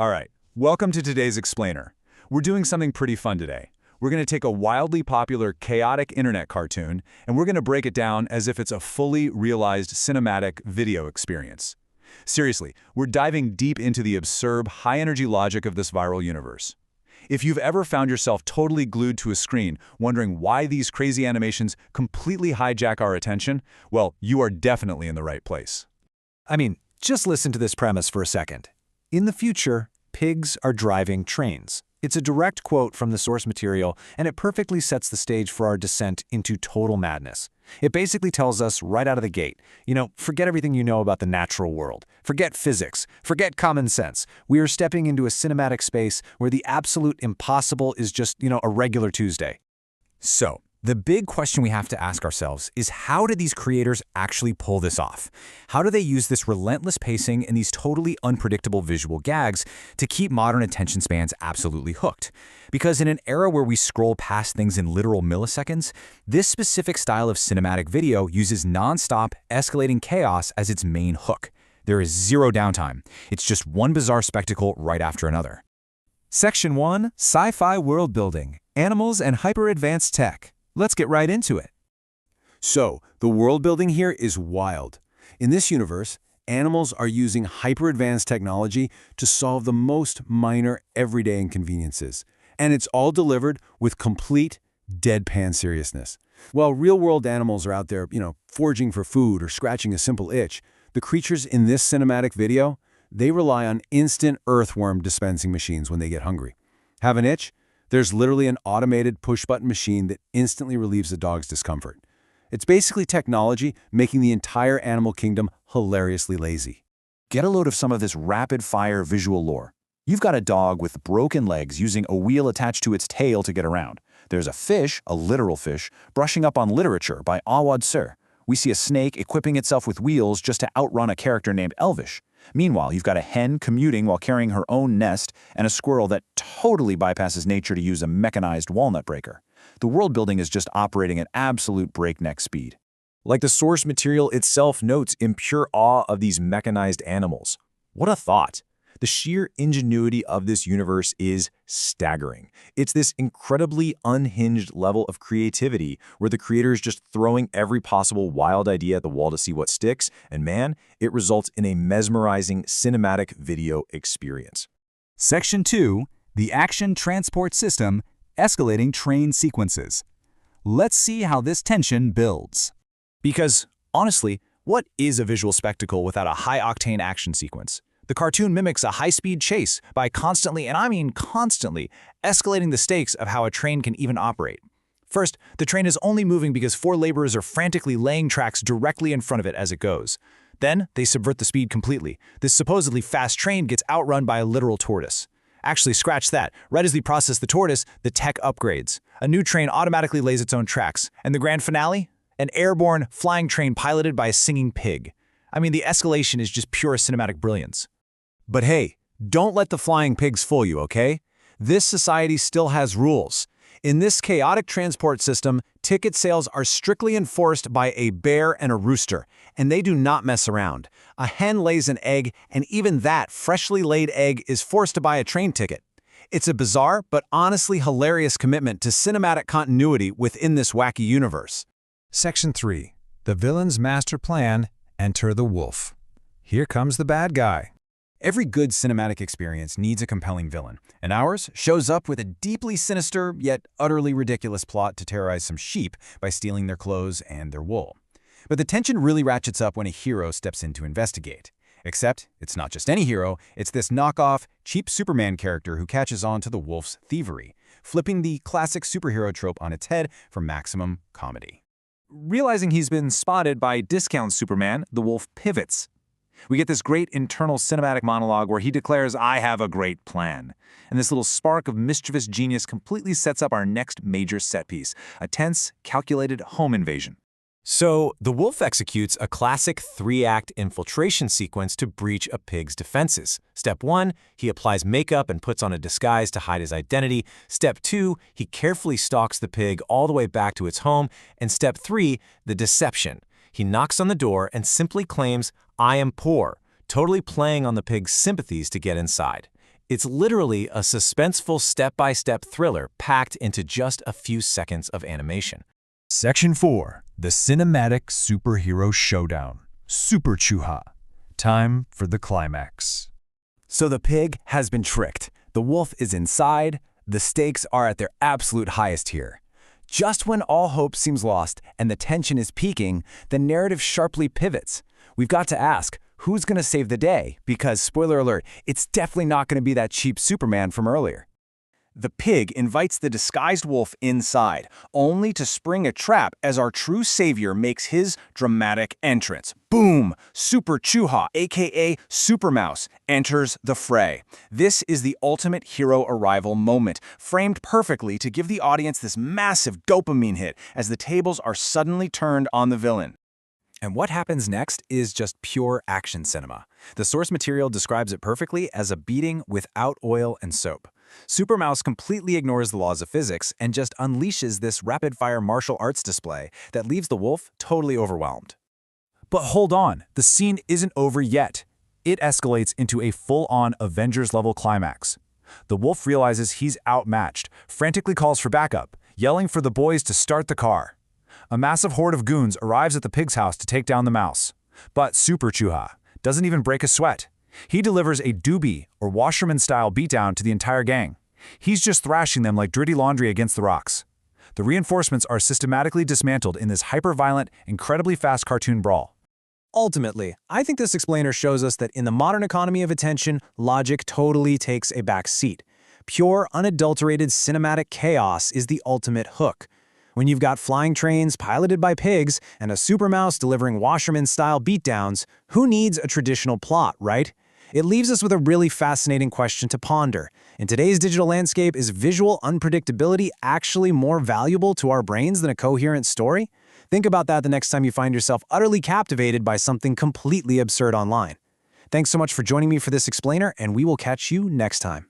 All right, welcome to today's Explainer. We're doing something pretty fun today. We're going to take a wildly popular, chaotic internet cartoon, and we're going to break it down as if it's a fully realized cinematic video experience. Seriously, we're diving deep into the absurd, high-energy logic of this viral universe. If you've ever found yourself totally glued to a screen, wondering why these crazy animations completely hijack our attention, well, you are definitely in the right place. Just listen to this premise for a second. In the future, pigs are driving trains. It's a direct quote from the source material, and it perfectly sets the stage for our descent into total madness. It basically tells us right out of the gate, forget everything you know about the natural world. Forget physics. Forget common sense. We are stepping into a cinematic space where the absolute impossible is just, a regular Tuesday. So, the big question we have to ask ourselves is, how do these creators actually pull this off? How do they use this relentless pacing and these totally unpredictable visual gags to keep modern attention spans absolutely hooked? Because in an era where we scroll past things in literal milliseconds, this specific style of cinematic video uses non-stop, escalating chaos as its main hook. There is zero downtime. It's just one bizarre spectacle right after another. Section 1, Sci-Fi World Building, Animals and Hyper-Advanced Tech. Let's get right into it. So, the world building here is wild. In this universe, animals are using hyper-advanced technology to solve the most minor everyday inconveniences. And it's all delivered with complete, deadpan seriousness. While real-world animals are out there, foraging for food or scratching a simple itch, the creatures in this cinematic video, they rely on instant earthworm dispensing machines when they get hungry. Have an itch? There's literally an automated push-button machine that instantly relieves the dog's discomfort. It's basically technology making the entire animal kingdom hilariously lazy. Get a load of some of this rapid-fire visual lore. You've got a dog with broken legs using a wheel attached to its tail to get around. There's a fish, a literal fish, brushing up on literature by Awad Sir. We see a snake equipping itself with wheels just to outrun a character named Elvish. Meanwhile, you've got a hen commuting while carrying her own nest and a squirrel that totally bypasses nature to use a mechanized walnut breaker. The world building is just operating at absolute breakneck speed. Like the source material itself notes, in pure awe of these mechanized animals. What a thought! The sheer ingenuity of this universe is staggering. It's this incredibly unhinged level of creativity where the creator is just throwing every possible wild idea at the wall to see what sticks, and man, it results in a mesmerizing cinematic video experience. Section 2, the Action Transport System, Escalating Train Sequences. Let's see how this tension builds. Because, honestly, what is a visual spectacle without a high-octane action sequence? The cartoon mimics a high-speed chase by constantly, and I mean constantly, escalating the stakes of how a train can even operate. First, the train is only moving because 4 laborers are frantically laying tracks directly in front of it as it goes. Then, they subvert the speed completely. This supposedly fast train gets outrun by a literal tortoise. Actually, scratch that. Right as we process the tortoise, the tech upgrades. A new train automatically lays its own tracks. And the grand finale? An airborne, flying train piloted by a singing pig. The escalation is just pure cinematic brilliance. But hey, don't let the flying pigs fool you, okay? This society still has rules. In this chaotic transport system, ticket sales are strictly enforced by a bear and a rooster, and they do not mess around. A hen lays an egg, and even that freshly laid egg is forced to buy a train ticket. It's a bizarre but honestly hilarious commitment to cinematic continuity within this wacky universe. Section 3, the Villain's Master Plan, Enter the Wolf. Here comes the bad guy. Every good cinematic experience needs a compelling villain, and ours shows up with a deeply sinister yet utterly ridiculous plot to terrorize some sheep by stealing their clothes and their wool. But the tension really ratchets up when a hero steps in to investigate. Except, it's not just any hero, it's this knockoff, cheap Superman character who catches on to the wolf's thievery, flipping the classic superhero trope on its head for maximum comedy. Realizing he's been spotted by discount Superman, the wolf pivots. We get this great internal cinematic monologue where he declares, "I have a great plan." And this little spark of mischievous genius completely sets up our next major set piece, a tense, calculated home invasion. So, the wolf executes a classic 3-act infiltration sequence to breach a pig's defenses. Step 1, he applies makeup and puts on a disguise to hide his identity. Step 2, he carefully stalks the pig all the way back to its home. And Step 3, the deception. He knocks on the door and simply claims, "I am poor," totally playing on the pig's sympathies to get inside. It's literally a suspenseful step-by-step thriller packed into just a few seconds of animation. Section 4. The Cinematic Superhero Showdown. Super Chuha. Time for the climax. So the pig has been tricked. The wolf is inside. The stakes are at their absolute highest here. Just when all hope seems lost and the tension is peaking, the narrative sharply pivots. We've got to ask, who's going to save the day? Because, spoiler alert, it's definitely not going to be that cheap Superman from earlier. The pig invites the disguised wolf inside, only to spring a trap as our true savior makes his dramatic entrance. Boom! Super Chuha, aka Super Mouse, enters the fray. This is the ultimate hero arrival moment, framed perfectly to give the audience this massive dopamine hit as the tables are suddenly turned on the villain. And what happens next is just pure action cinema. The source material describes it perfectly as a beating without oil and soap. Super Mouse completely ignores the laws of physics and just unleashes this rapid-fire martial arts display that leaves the wolf totally overwhelmed. But hold on, the scene isn't over yet. It escalates into a full-on Avengers-level climax. The wolf realizes he's outmatched, frantically calls for backup, yelling for the boys to start the car. A massive horde of goons arrives at the pig's house to take down the mouse. But Super Chuha doesn't even break a sweat. He delivers a doobie or washerman-style beatdown to the entire gang. He's just thrashing them like dirty laundry against the rocks. The reinforcements are systematically dismantled in this hyper-violent, incredibly fast cartoon brawl. Ultimately, I think this explainer shows us that in the modern economy of attention, logic totally takes a back seat. Pure, unadulterated cinematic chaos is the ultimate hook. When you've got flying trains piloted by pigs and a super mouse delivering washerman-style beatdowns, who needs a traditional plot, right? It leaves us with a really fascinating question to ponder. In today's digital landscape, is visual unpredictability actually more valuable to our brains than a coherent story? Think about that the next time you find yourself utterly captivated by something completely absurd online. Thanks so much for joining me for this explainer, and we will catch you next time.